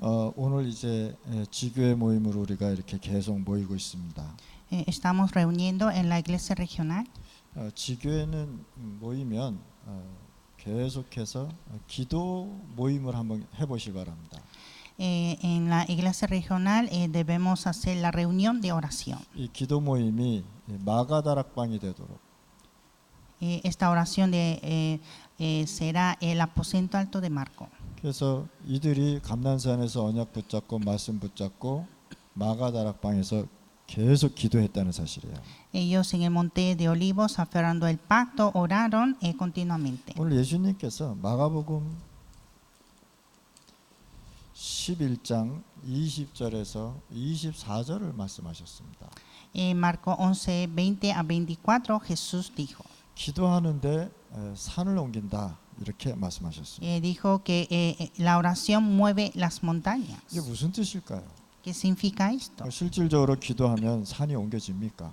오늘 이제 지교회 모임으로 우리가 이렇게 계속 모이고 있습니다. Estamos reuniendo en la iglesia regional. 지교회는 모이면 계속해서 기도 모임을 한번 해보시기 바랍니다. En la iglesia regional debemos hacer la reunión de oración. 이 기도 모임이 마가다락방이 되도록 Esta oración será el aposento alto de Marco. 그래서 이들이 감난산에서 언약 붙잡고 말씀 붙잡고 마가다락방에서 계속 기도했다는 사실이에요. Ellos en el monte de Olivos, aferrando el pacto, oraron continuamente. 오늘 예수님께서 마가복음 11장 20절에서 24절을 말씀하셨습니다. Marco 11, 20 a 24, Jesús dijo. 기도하는데 산을 옮긴다 이렇게 말씀하셨습니다. Dijo que la oración mueve las montañas. 이게 무슨 뜻일까요? ¿Qué significa esto? 실질적으로 기도하면 산이 옮겨집니까?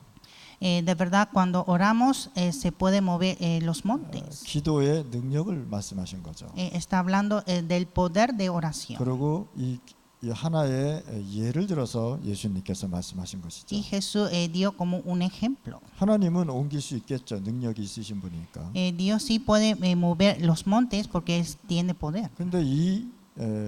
De verdad, cuando oramos se puede mover los montes. 기도의 능력을 말씀하신 거죠. Está hablando del poder de oración. 그리고 이 하나의 예를 들어서 예수님께서 말씀하신 것이죠. Y Jesús dio como un ejemplo. 하나님은 옮길 수 있겠죠. 능력이 있으신 분이니까. Dios sí puede mover los montes porque Él tiene poder. 그런데 이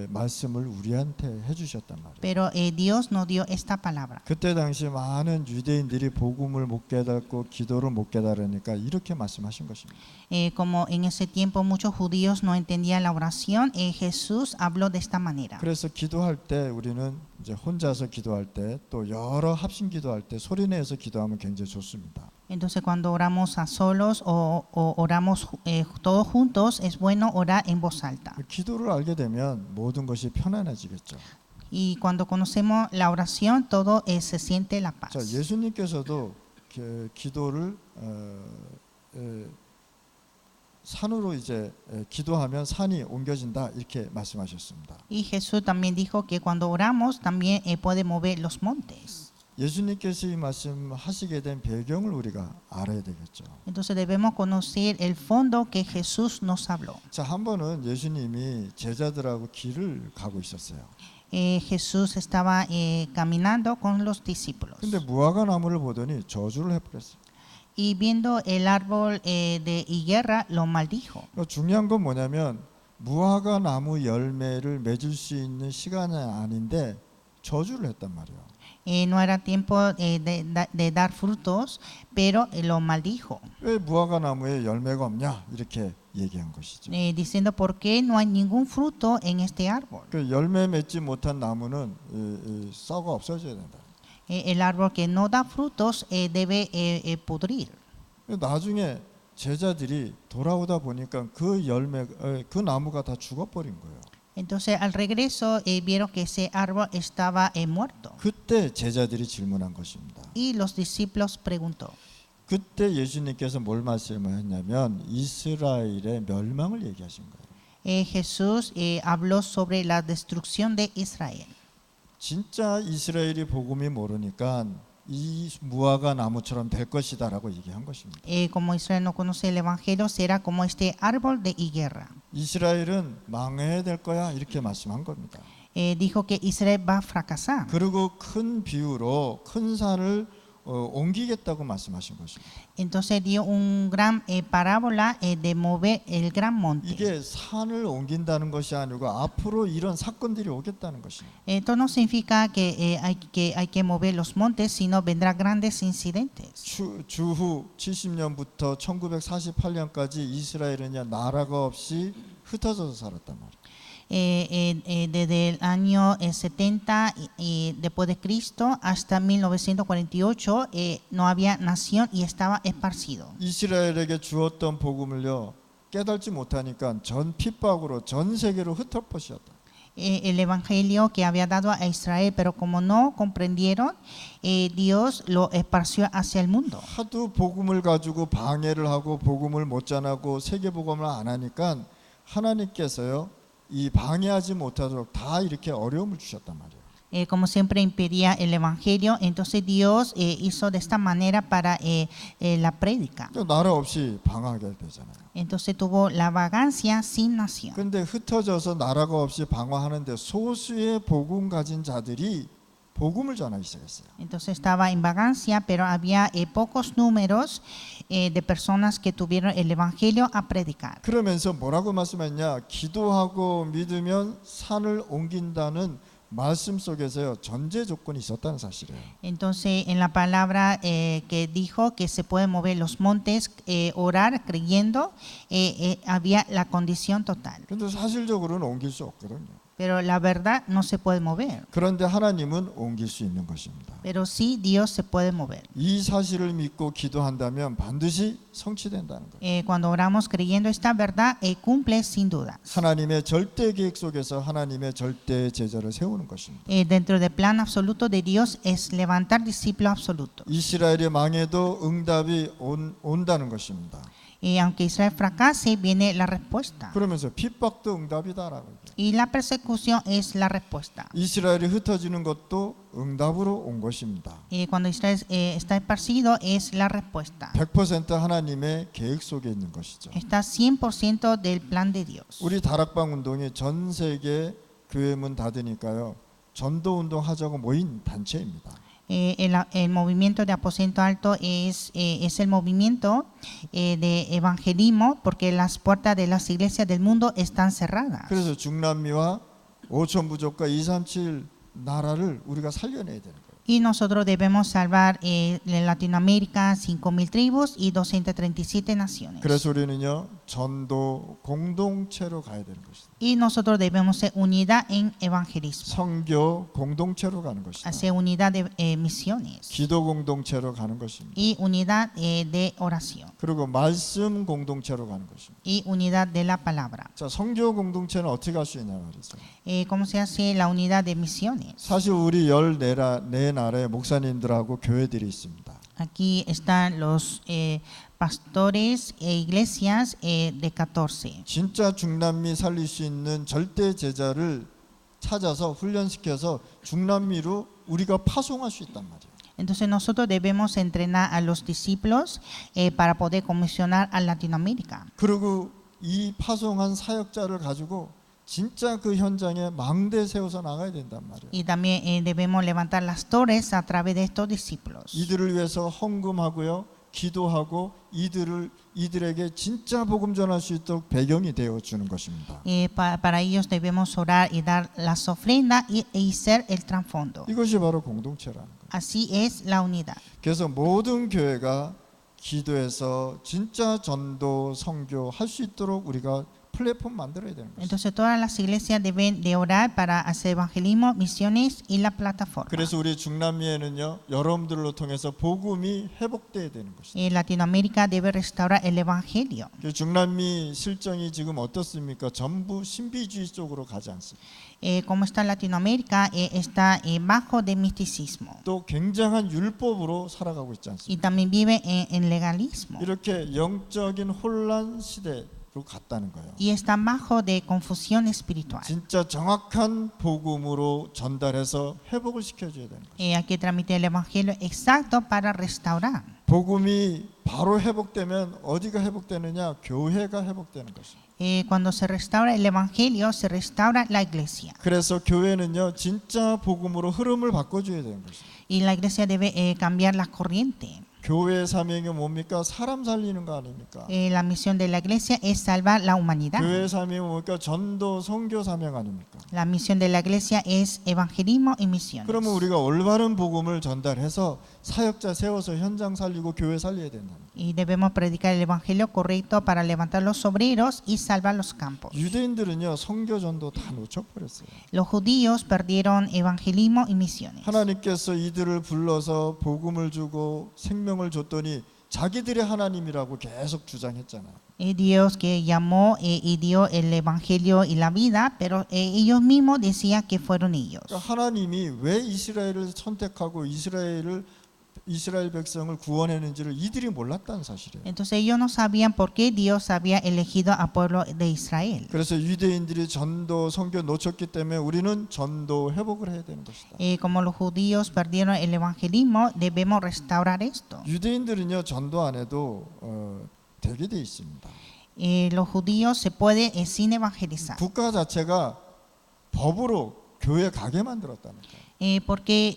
말씀을 우리한테 해주셨단 말이에요. Pero Dios nos dio esta palabra. 그때 당시 많은 유대인들이 복음을 못 깨닫고 기도를 못 깨달으니까 이렇게 말씀하신 것입니다. Como en ese tiempo muchos judíos no entendían la oración, Jesús habló de esta manera. 그래서 기도할 때 우리는 이제 혼자서 기도할 때 또 여러 합심 기도할 때 소리 내서 기도하면 굉장히 좋습니다. Entonces cuando oramos a solos o oramos todos juntos, es bueno orar en voz alta. 기도를 알게 되면 모든 것이 편안해지겠죠. Y cuando conocemos la oración, todo se siente la paz. 자, 예수님께서도 기도를 산으로 이제 기도하면 산이 옮겨진다 이렇게 말씀하셨습니다. Y Jesús también dijo que cuando oramos también puede mover los montes. 예수님께서 이 말씀하시게 된 배경을 우리가 알아야 되겠죠. Entonces debemos conocer el fondo que Jesús nos habló. 자, 한 번은 예수님이 제자들하고 길을 가고 있었어요. Jesús estaba caminando con los discípulos. 근데 무화과 나무를 보더니 저주를 해버렸어요. Y viendo el árbol de higuera, lo maldijo. 중요한 건 뭐냐면 무화과 나무 열매를 맺을 수 있는 시간은 아닌데 저주를 했단 말이에요. No era tiempo de dar frutos, pero lo maldijo. 왜 무화과 나무에 열매가 없냐 이렇게 얘기한 것이죠. Diciendo por qué no hay ningún fruto en este árbol. 그 열매 맺지 못한 나무는 썩어 없어져야 된다. El árbol que no da frutos debe pudrir. 나중에 제자들이 돌아오다 보니까 그 나무가 다 죽어버린 거예요. Entonces al regreso vieron que ese árbol estaba muerto. 그때 제자들이 질문한 것입니다. Y los discípulos preguntó. 그때 예수님께서 뭘 말씀하셨냐면 이스라엘의 멸망을 얘기하신 거예요. Jesús habló sobre la destrucción de Israel. 진짜 이스라엘이 복음이 모르니까 이 무화과 나무처럼 될 것이다라고 얘기한 것입니다. Como Israel no conoce el evangelio, será como este árbol de higuera. 이스라엘은 망해야 될 거야 이렇게 말씀한 겁니다. Dijo que Israel va a fracasar. 그리고 큰 비유로 큰 산을 옮기겠다고 말씀하신 것입니다. Entonces dio un gran parábola de mover el gran monte. 이게 산을 옮긴다는 것이 아니고 앞으로 이런 사건들이 오겠다는 것입니다. Esto no significa que hay que mover los montes, sino vendrá grandes incidentes. 주후 70년부터 1948년까지 이스라엘은 나라가 없이 흩어져서 살았단 말이에요. Desde el año 70 después de Cristo hasta 1948 no había nación y estaba esparcido. 이스라엘에게 주었던 복음을요 깨닫지 못하니까 전 핍박으로 전 세계로 흩어버렸다. El evangelio que había dado a Israel, pero como no comprendieron, Dios lo esparció hacia el mundo. 하도 복음을 가지고 방해를 하고 복음을 못 전하고 세계 복음을 안 하니까 하나님께서요 이 방해하지 못하도록 다 이렇게 어려움을 주셨단 말이에요. como siempre impedía el evangelio, entonces Dios hizo de esta manera para la prédica. 또 나라 없이 방황하게 되잖아요. Entonces tuvo la vagancia sin nación. 근데 흩어져서 나라가 없이 방황하는데 소수의 복음 가진 자들이 복음을 전하기 시작했어요. Entonces estaba en vagancia, pero había pocos números de personas que tuvieron el evangelio a predicar. 그러면서 뭐라고 말씀했냐? 기도하고 믿으면 산을 옮긴다는 말씀 속에서요 전제 조건이 있었다는 사실이에요. Entonces en la palabra que dijo que se pueden mover los montes, orar creyendo, había la condición total. 근데 사실적으로는 옮길 수 없거든요. Pero la verdad no se puede mover. 그런데 하나님은 옮길 수 있는 것입니다. Pero sí Dios se puede mover. 이 사실을 믿고 기도한다면 반드시 성취된다는 거예요. Cuando oramos creyendo esta verdad, cumple sin duda. 하나님의 절대 계획 속에서 하나님의 절대 제자를 세우는 것입니다. Dentro del plan absoluto de Dios es levantar discípulos absolutos. 이스라엘이 망해도 응답이 온다는 것입니다. Aunque Israel fracase, viene la respuesta. 그러면서 핍박도 응답이다라고 얘기해요. Y la persecución es la respuesta. 이스라엘이 흩어지는 것도 응답으로 온 것입니다. Cuando Israel está esparcido, es la respuesta. 100% 하나님의 계획 속에 있는 것이죠. Está 100% del plan de Dios. 우리 다락방 운동이 전 세계 교회 문 닫으니까요. 전도 운동 하자고 모인 단체입니다. El movimiento de aposento alto es el movimiento de evangelismo porque las puertas de las iglesias del mundo están cerradas. 그래서 중남미와 5천 부족과 237 나라를 우리가 살려내야 되는 거예요. Y nosotros debemos salvar en Latinoamérica 5.000 tribus y 237 naciones. 그래서 우리는요 전도 공동체로 가야 되는 것이다. Y nosotros debemos ser unidad en evangelismo, 선교 공동체로 가는 것이다. hacer unidad de misiones 기도 공동체로 가는 것입니다. y unidad de oración 그리고 말씀 공동체로 가는 것입니다. y unidad de la palabra. 자, 선교 공동체는 어떻게 할 수 있냐 말이죠. ¿Cómo se hace la unidad de misiones? 사실 우리 14나라의 목사님들하고 교회들이 있습니다. Aquí están los pastores e iglesias de 14. 진짜 중남미 살릴 수 있는 절대 제자를 찾아서 훈련시켜서 중남미로 우리가 파송할 수 있단 말이에요. Entonces nosotros debemos entrenar a los discípulos para poder comisionar a Latinoamérica. 그리고 이 파송한 사역자를 가지고 진짜 그 현장에 망대 세워서 나가야 된단 말이에요. Y también debemos levantar las torres a través de estos discípulos. 이들을 위해서 헌금하고요, 기도하고 이들에게 진짜 복음 전할 수 있도록 배경이 되어 주는 것입니다. Para ellos debemos orar y dar las ofrendas y ser el trasfondo. 이것이 바로 공동체라는 거예요. Así es la unidad. 그래서 모든 교회가 기도해서 진짜 전도, 선교 할 수 있도록 우리가 플랫폼 만들어야 되는 거예요. Entonces todas las iglesias deben de orar para hacer evangelismo, misiones y la plataforma. 그래서 우리 중남미에는요, 여러분들로 통해서 복음이 회복돼야 되는 것이죠. Latinoamérica debe restaurar el evangelio. 중남미 실정이 지금 어떻습니까? 전부 신비주의 쪽으로 가지 않습니다. Como está Latinoamérica, está bajo de misticismo. 또 굉장한 율법으로 살아가고 있지 Y 않습니까? también vive en legalismo. 이렇게 영적인 혼란 시대로 갔다는 거예요. Y está bajo de confusión espiritual. 진짜 정확한 복음으로 전달해서 회복을 시켜줘야 되는 거예요. Hay que transmitir el evangelio exacto para restaurar. 복음이 바로 회복되면 어디가 회복되느냐? 교회가 회복되는 것입니다. Cuando se restaura el evangelio, se restaura la iglesia. 그래서 교회는요, 진짜 복음으로 흐름을 바꿔줘야 되는 것입니다. Y la iglesia debe cambiar la corriente. 교회의 사명이 뭡니까? 사람 살리는 거 아닙니까? La misión de la iglesia es salvar la humanidad. 교회의 사명이 뭡니까? 전도, 선교 사명 아닙니까? La misión de la iglesia es evangelismo y misiones. 그러면 우리가 올바른 복음을 전달해서 사역자 세워서 현장 살리고 교회 살려야 된다. Y debemos predicar el evangelio correcto para levantar los obreros y salvar los campos. 유대인들은요, 선교 전도 다 놓쳐버렸어요. Los judíos perdieron evangelismo y misiones. 하나님께서 이들을 불러서 복음을 주고 생명을 줬더니 자기들의 하나님이라고 계속 주장했잖아요. Dios que llamó y dio el evangelio y la vida, pero ellos mismos decían que fueron ellos. 그러니까 하나님이 왜 이스라엘을 선택하고 이스라엘을 이스라엘 백성을 구원했는지를 이들이 몰랐다는 사실이에요. Entonces ellos no sabían por qué Dios había elegido al pueblo de Israel. 그래서 유대인들이 전도 선교 놓쳤기 때문에 우리는 전도 회복을 해야 되는 것이다. Como los judíos perdieron el evangelismo, debemos restaurar esto. 유대인들은요 전도 안 해도 되게 돼 있습니다. Los judíos se puede sin evangelizar. 국가 자체가 법으로 교회 가게 만들었다니까요. Porque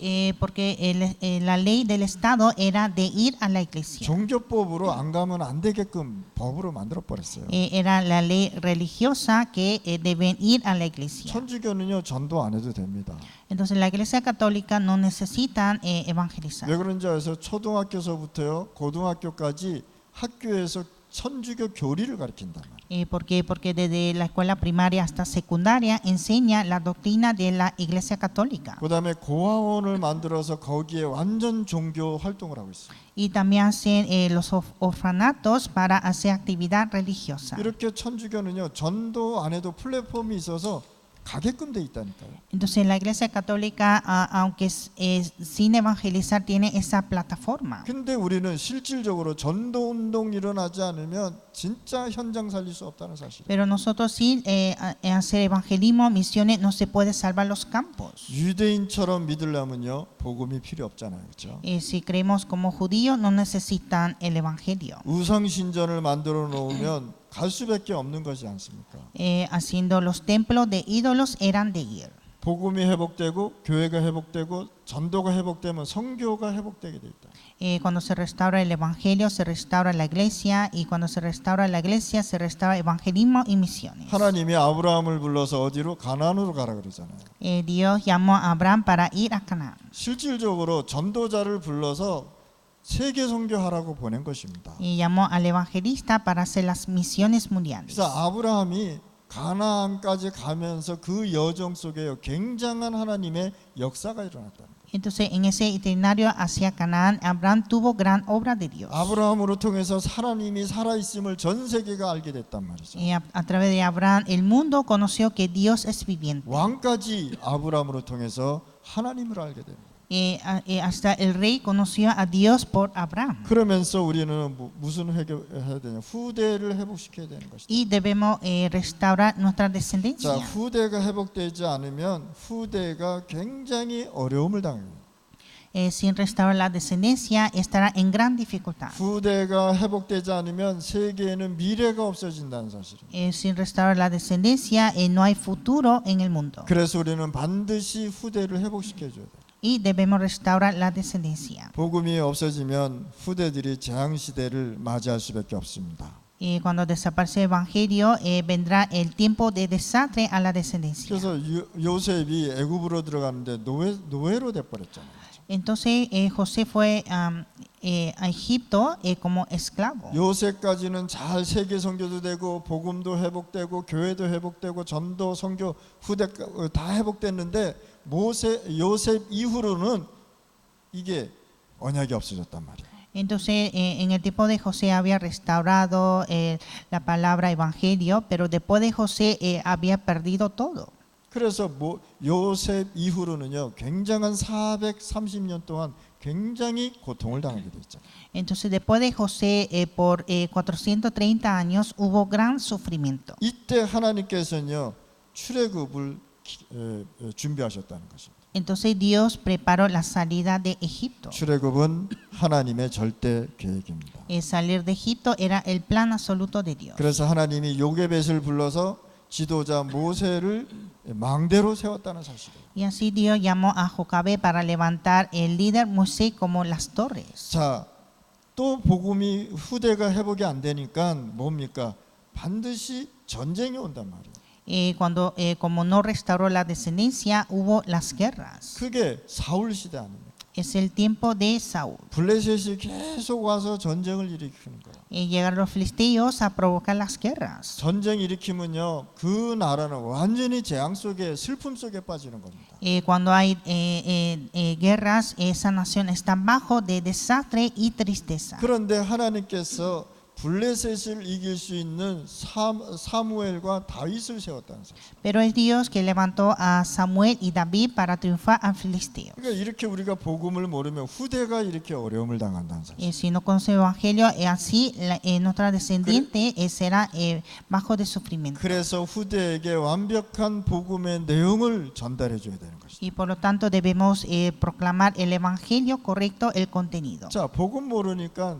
la ley del Estado era de ir a la iglesia. 종교법으로 안 가면 안 되게끔 법으로 만들어 버렸어요. Era la ley religiosa que deben ir a la iglesia. 천주교는요 전도 안 해도 됩니다. Entonces la iglesia católica no necesitan evangelizar. 왜 그런지 아세요? 초등학교서부터요 고등학교까지 학교에서 천주교 교리를 가르친단 말이에요. Porque desde la escuela primaria hasta secundaria enseña la doctrina de la iglesia católica. 그다음에 고아원을 만들어서 거기에 완전 종교 활동을 하고 있어요. Y también hacen los orfanatos para hacer actividad religiosa. 이렇게 천주교는요 전도 안 해도 플랫폼이 있어서 가게끔 돼 있다니까요. Entonces la iglesia católica, aunque sin evangelizar, tiene esa plataforma. 근데 우리는 실질적으로 전도 운동 일어나지 않으면 진짜 현장 살릴 수 없다는 사실. Pero nosotros sin hacer evangelismo, misiones, no se puede salvar los campos. 유대인처럼 믿으려면요 복음이 필요 없잖아요, 그렇죠? Si creemos como judíos, no necesitan el evangelio. 우상 신전을 만들어 놓으면 갈 수밖에 없는 것이 않습니까? Haciendo los templos de ídolos eran de ir. 복음이 회복되고 교회가 회복되고 전도가 회복되면 선교가 회복되게 돼 있다. Cuando se restaura el evangelio, se restaura la iglesia, y cuando se restaura la iglesia, se restaura evangelismo y misiones. 하나님이 아브라함을 불러서 어디로 가나안으로 가라 그러잖아요. Dios llamó a Abraham para ir a Canaán. 실질적으로 전도자를 불러서 세계 선교하라고 보낸 것입니다. Y llamó al evangelista para hacer las misiones mundiales. 그래서 아브라함이 가나안까지 가면서 그 여정 속에 굉장한 하나님의 역사가 일어났다는 거예요. Entonces, en ese itinerario hacia Canaán, Abraham tuvo gran obra de Dios. 아브라함으로 통해서 하나님이 살아 있음을 전 세계가 알게 됐단 말이죠. Y a través de Abraham, el mundo conoció que Dios es viviente. 왕까지 아브라함으로 통해서 하나님을 알게 됩니다. Hasta el rey conoció a Dios por Abraham. 그러면서 우리는 무슨 회개해야 되냐? 후대를 회복시켜야 되는 것이다. Y debemos restaurar nuestra 자, descendencia. 후대가 회복되지 않으면 후대가 굉장히 어려움을 당해요. Sin restaurar la descendencia, estará en gran dificultad. 후대가 회복되지 않으면 세계에는 미래가 없어진다는 사실입니다. Sin restaurar la descendencia, no hay futuro en el mundo. 그래서 우리는 반드시 후대를 회복시켜 줘야 돼요. Y debemos restaurar la descendencia. 복음이 없어지면 후대들이 재앙 시대를 맞이할 수밖에 없습니다. Y cuando desaparece el evangelio, vendrá el tiempo de desastre a la descendencia. 그래서 요셉이 애굽으로 들어가는데 노예로 돼 버렸잖아요. Entonces José fue a Egipto como esclavo. 요셉까지는 잘 세계 선교도 되고 복음도 회복되고 교회도 회복되고 전도 선교 후대 다 회복됐는데 요셉 이후로는 이게 언약이 없어졌단 말이에요. Entonces en el tiempo de José había restaurado la palabra evangelio, pero después de José había perdido todo. 그래서 요셉 이후로는요 굉장한 430년 동안 굉장히 고통을 당하게 돼 있잖아요. Entonces después de José por 430 años hubo gran sufrimiento. 이때 하나님께서는요 출애굽을 준비하셨다는 것입니다. Entonces Dios preparó la salida de Egipto. 출애굽은 하나님의 절대 계획입니다. Salir de Egipto era el plan absoluto de Dios. 그래서 하나님이 요게벳을 불러서 지도자 모세를 망대로 세웠다는 사실이에요. Y así Dios llamó a Jocabe para levantar el líder Moisés como las torres. 자, 또 복음이 후대가 회복이 안 되니까 뭡니까? 반드시 전쟁이 온단 말이에요. Cuando como no restauró la descendencia, hubo las guerras. 그게 사울 시대 아닙니까? Es el tiempo de Saúl. 블레셋이 계속 와서 전쟁을 일으키는 거예요. Llegaron los filisteos a provocar las guerras. 전쟁 일으키면요, 그 나라는 완전히 재앙 속에 슬픔 속에 빠지는 겁니다. Cuando hay guerras, esa nación está bajo de desastre y tristeza. 그런데 하나님께서 블레셋을 이길 수 있는 사무엘과 다윗을 세웠다는 사실. Pero es Dios que levantó a Samuel y David para triunfar a Filisteos. 그러니까 이렇게 우리가 복음을 모르면 후대가 이렇게 어려움을 당한다는 사실. Si no conoce el Evangelio, así nuestra descendiente será bajo de sufrimiento. 그래서 후대에게 완벽한 복음의 내용을 전달해 줘야 되는 것이다. Y por lo tanto debemos proclamar el Evangelio correcto, el contenido. 자, 복음 모르니까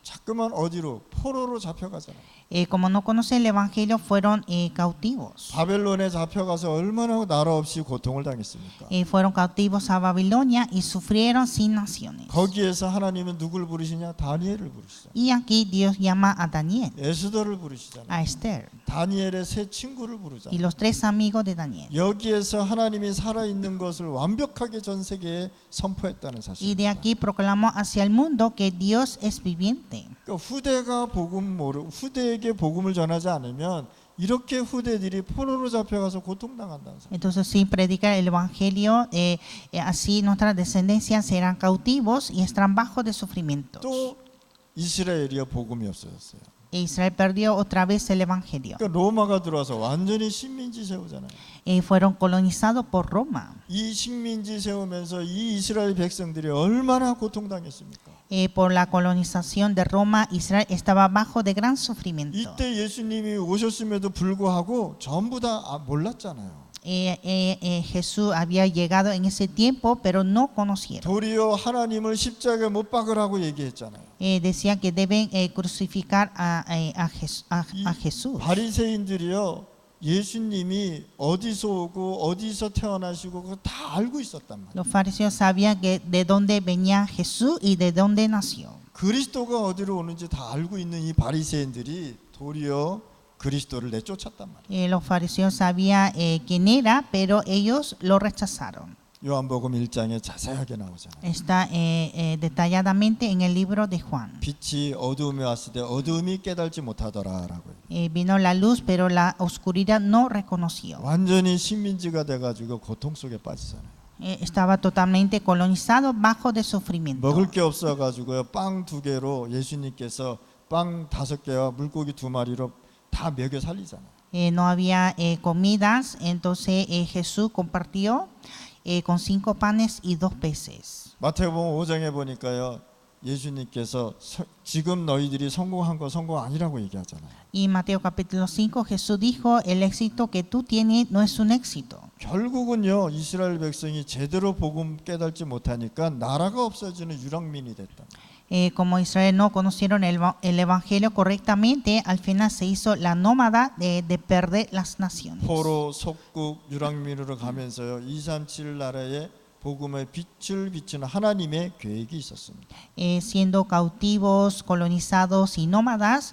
자꾸만 어디로 포로로 잡혀가잖아요. Como no conocen el Evangelio, fueron cautivos. 바벨론에 잡혀가서 얼마나 나라 없이 고통을 당했습니까? Fueron cautivos a Babilonia y sufrieron sin naciones. 거기에서 하나님은 누굴 부르시냐? 다니엘을 부르시잖아요. Y aquí Dios llama a Daniel, 에스더를 부르시잖아요. a Esther 다니엘의 세 친구를 y 부르잖아요. los 3 amigos de Daniel. 여기에서 하나님이 살아있는 것을 완벽하게 전 세계에 선포했다는 Y 사실. de aquí proclamó hacia el mundo que Dios es viviente. 그러니까 후대가 후대에게 복음을 전하지 않으면 이렇게 후대들이 포로로 잡혀가서 고통당한다는 사실. Entonces, sin predicar el Evangelio, así nuestras descendencias serán cautivos y estarán bajo de sufrimientos. 또 이스라엘이요 복음이 없어졌어요. Israel perdió otra vez el Evangelio. 그러니까 로마가 들어와서 완전히 식민지 세우잖아요. Fueron colonizados por Roma. 이 식민지 세우면서 이 이스라엘 백성들이 얼마나 고통당했습니까? Por la colonización de Roma, Israel estaba bajo de gran sufrimiento. 이때 예수님이 오셨음에도 불구하고 전부 다 몰랐잖아요. Jesús había llegado en ese tiempo, pero no conocieron. 도리어 하나님을 십자가에 못 박으라고 얘기했잖아요. Decían que deben crucificar a Jesús. 바리새인들이요 예수님이 어디서 오고 어디서 태어나시고 그거 다 알고 있었단 말이에요. Los fariseos sabían que de dónde venía Jesús y de dónde nació. 그리스도가 어디로 오는지 다 알고 있는 이 바리새인들이 도리어 그리스도를 내쫓았단 말이에요. Los fariseos sabían quién era, pero ellos lo rechazaron. 요한복음 1장에 자세하게 나오잖아요. Está detalladamente en el libro de Juan. 빛이 어두움에 왔을 때 어두움이 깨달지 못하더라라고. Vino la luz, pero la oscuridad no reconoció. 완전히 식민지가 돼가지고 고통 속에 빠지잖아요. Estaba totalmente colonizado bajo de sufrimiento. 먹을 게 없어가지고요 빵 2개로 예수님께서 빵 5개와 물고기 2마리로 다 먹여 살리잖아요. No había comidas, entonces Jesús compartió con 5 panes y 2 peces. 마태복음 5장에 보니까요 예수님께서 지금 너희들이 성공한 거 성공 아니라고 얘기하잖아요. Y Mateo capítulo 5 Jesús dijo, el éxito que tú tienes no es un éxito. 결국은요 이스라엘 백성이 제대로 복음 깨닫지 못하니까 나라가 없어지는 유랑민이 됐다. Como Israel no conocieron el evangelio correctamente, al final se hizo la nómada de perder las naciones. 포로 속국 유랑민으로 가면서요 237 나라에 복음의 빛을 비추는 하나님의 계획이 있었습니다. Siendo cautivos, colonizados y nómadas,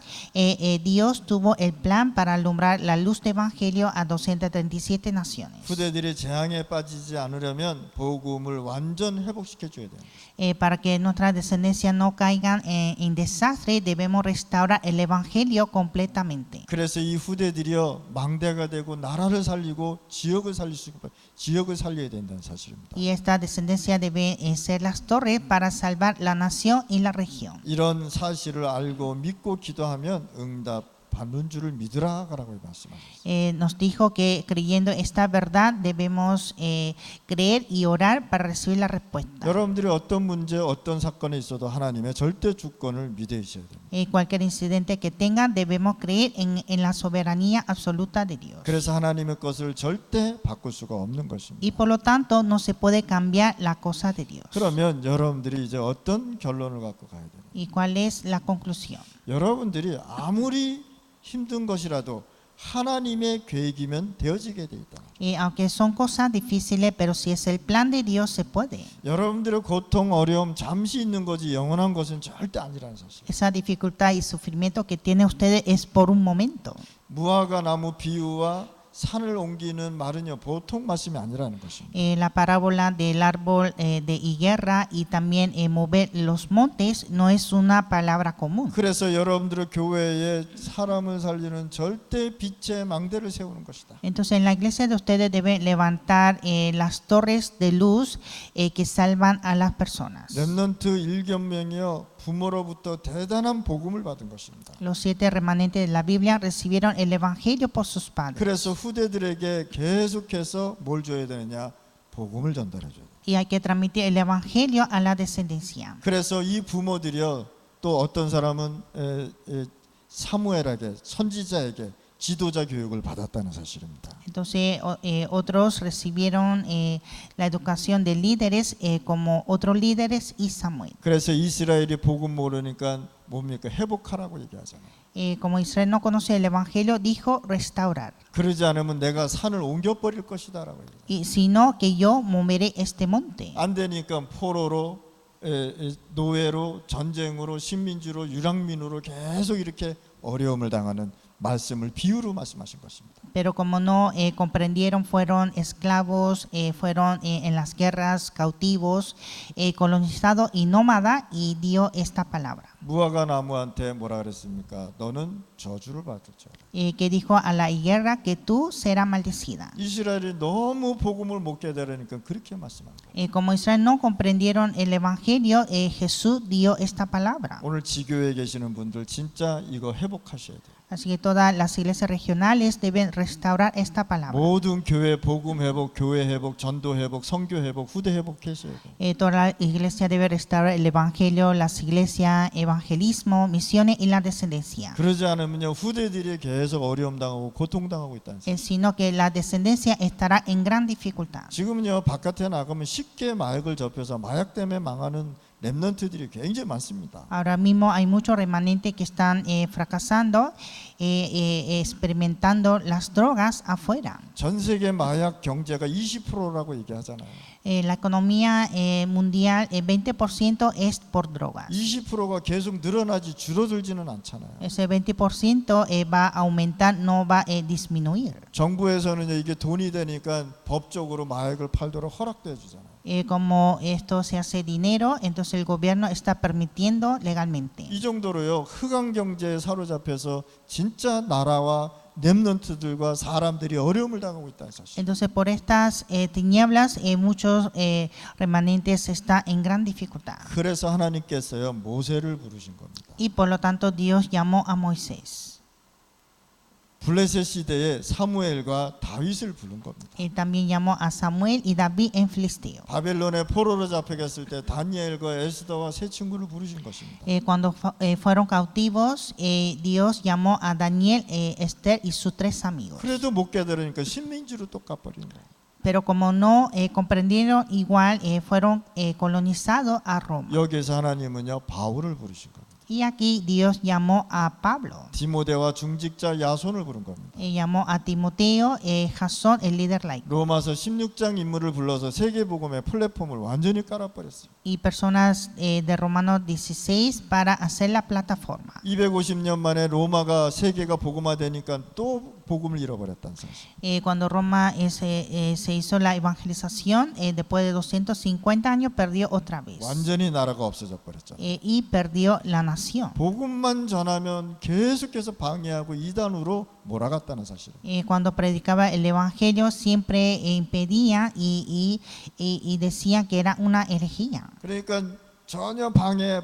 Dios tuvo el plan para alumbrar la luz del evangelio a 237 naciones. 후대들이 재앙에 빠지지 않으려면 복음을 완전 회복시켜 줘야 돼요. Para que nuestras descendencias no caigan en desastre, debemos restaurar el evangelio completamente. 그래서 이 후대들이요 망대가 되고 나라를 살리고 지역을 살려야 된다는 사실입니다. Y esta descendencia debe ser las torres para salvar la nación y la región. 이런 사실을 알고 믿고 기도하면 응답 받는 줄을 믿으라라고 말씀하셨어요. Nos dijo que creyendo esta verdad debemos creer y orar para recibir la respuesta. 여러분들이 어떤 문제, 어떤 사건에 있어도 하나님의 절대 주권을 믿으셔야 됩니다. Cualquier incidente que tengan debemos creer en la soberanía absoluta de Dios. 그래서 하나님의 것을 절대 바꿀 수가 없는 것입니다. Y por lo tanto no se puede cambiar la cosa de Dios. 그러면 여러분들이 이제 어떤 결론을 갖고 가야 돼요? ¿Y cuál es la conclusión? 여러분들이 아무리 힘든 것이라도 하나님의 계획이면 되어지게 돼 있다. Aunque son cosas difíciles, pero si es el plan de Dios se puede. 여러분들의 고통, 어려움 잠시 있는 거지 영원한 것은 절대 아니라는 사실. Esa dificultad y sufrimiento que tienen ustedes es por un momento. 무화과 나무 비유와 산을 옮기는 말은요 보통 말씀이 아니라는 것입니다. La parábola del árbol de higuera y también mover los montes no es una palabra común. 그래서 여러분들의 교회에 사람을 살리는 절대 빛의 망대를 세우는 것이다. Entonces en la iglesia de ustedes deben levantar las torres de luz que salvan a las personas. 렘넌트 1견명이요 부모로부터 대단한 복음을 받은 것입니다. Los 7 remanentes de la Biblia recibieron el Evangelio por sus padres. 그래서 후대들에게 계속해서 뭘 줘야 되느냐? 복음을 전달해 줘야 돼요. Y hay que transmitir el Evangelio a la descendencia. 그래서 이 부모들이요, 또 어떤 사람은 사무엘에게, 선지자에게 지도자 교육을 받았다는 사실입니다. Entonces otros recibieron la educación de líderes como otros líderes y Samuel. 그래서 이스라엘이 복음 모르니까 뭡니까? 회복하라고 얘기하잖아요. Como Israel no conocía el Evangelio, dijo restaurar. 그러지 않으면 내가 산을 옮겨버릴 것이다라고 얘기해요. Y si no, que yo moveré este monte. 안 되니까 포로로, 노예로, 전쟁으로, 식민지로, 유랑민으로 계속 이렇게 어려움을 당하는 말씀을 비유로 말씀하신 것입니다. Pero como no comprendieron, fueron esclavos, fueron en las guerras, cautivos, colonizados y nómadas, y dio esta palabra. 무화과 나무한테 뭐라 그랬습니까? 너는 저주를 받을지어다. Que dijo a la higuera que tú serás maldecida. 이스라엘이 너무 복음을 못 깨달으니까 그렇게 말씀한 거예요. Como Israel no comprendieron el Evangelio, Jesús dio esta palabra. 오늘 지교회에 계시는 분들 진짜 이거 회복하셔야 돼요. Así que todas las iglesias regionales deben restaurar esta palabra. 모든 교회 복음 회복, 교회 회복, 전도 회복, 선교 회복, 후대 회복하셔야 돼요. Toda la iglesia debe restaurar el Evangelio, las iglesias, evangelismo, misiones y la descendencia. 그러지 않으면요, 후대들이 계속 어려움 당하고 고통 당하고 있다는 사실. Sino que la descendencia estará en gran dificultad. 지금은요, 바깥에 나가면 쉽게 마약을 접해서 마약 때문에 망하는 렘넌트들이 굉장히 많습니다. Ahora mismo hay muchos remanentes que están fracasando, experimentando las drogas afuera. 전 세계 마약 경제가 20%라고 얘기하잖아요. La economía mundial, 20% es por drogas. 20%가 계속 늘어나지 줄어들지는 않잖아요. Ese 20% va a aumentar, no va a disminuir. 정부에서는 이게 돈이 되니까 법적으로 마약을 팔도록 허락도 해주잖아요. Como esto se hace dinero, entonces el gobierno está permitiendo legalmente. 이 정도로요, 흑암 경제에 사로잡혀서 진짜 나라와 렘넌트들과 사람들이 어려움을 당하고 있다는 사실. Entonces por estas tinieblas muchos remanentes están en gran dificultad. 그래서 하나님께서요, 모세를 부르신 겁니다. Y por lo tanto Dios llamó a Moisés. 블레셋 시대에 사무엘과 다윗을 부른 겁니다. También llamó a Samuel y David en Filisteo. 바벨론에 포로로 잡혀갔을 때 다니엘과 에스더와 세 친구를 부르신 것입니다. Cuando fueron cautivos, Dios llamó a Daniel, Esther y sus 3 amigos. 그래도 못 깨달으니까 식민지로 또 까버린 거예요. Pero como no comprendieron igual, fueron colonizados a Roma. 여기서 하나님은요, 바울을 부르신 겁니다. Y aquí Dios llamó a Pablo. 디모데와 중직자 야손을 부른 겁니다. Llamó a Timoteo, Jasón, el líder laico. 로마서 16장 인물을 불러서 세계복음의 플랫폼을 완전히 깔아버렸어요. Y personas de Romanos 16 para hacer la plataforma. 250년 만에 로마가 세계가 복음화되니까 또 복음을 잃어버렸다는 사실. Cuando Roma se hizo la evangelización, después de 250 años perdió otra vez. 완전히 나라가 없어져 버렸잖아요. Y perdió la nación. 복음만 전하면 계속해서 방해하고 이단으로 몰아갔다는 사실. Cuando predicaba el evangelio siempre impedía y decía que era una herejía. 그러니까 전혀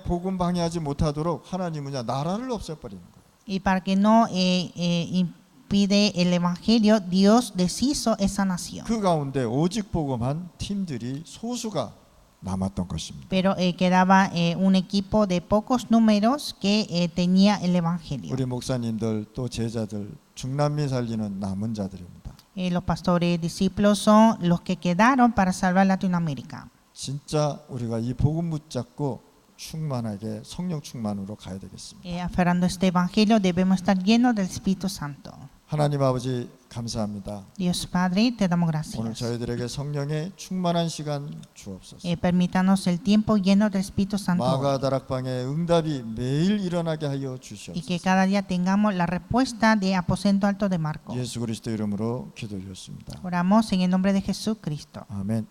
복음 방해하지 못하도록 하나님은 나라를 없애버리는 거예요. Y para que no impide el evangelio, Dios deshizo esa nación. 그 가운데 오직 복음한 팀들이 소수가 남았던 것입니다. Pero quedaba un equipo de pocos números que tenía el evangelio. 우리 목사님들 또 제자들 중남미 살리는 남은 자들입니다. Los pastores discípulos son los que quedaron para salvar Latinoamérica. 진짜 우리가 이 복음 붙잡고 충만하게 성령 충만으로 가야 되겠습니다. Aferrando este evangelio debemos estar llenos del Espíritu Santo. 하나님 아버지 감사합니다. Dios Padre, te damos 오늘 gracias. 저희들에게 성령의 충만한 시간 주옵소서. Permítanos el tiempo lleno del Espíritu Santo 마가 다락방의 응답이 매일 일어나게 하여 y que 주시옵소서. cada día tengamos la respuesta de Aposento Alto de Marcos. 예수 그리스도 이름으로 기도드렸습니다. Oramos en el nombre de Jesucristo. 아멘.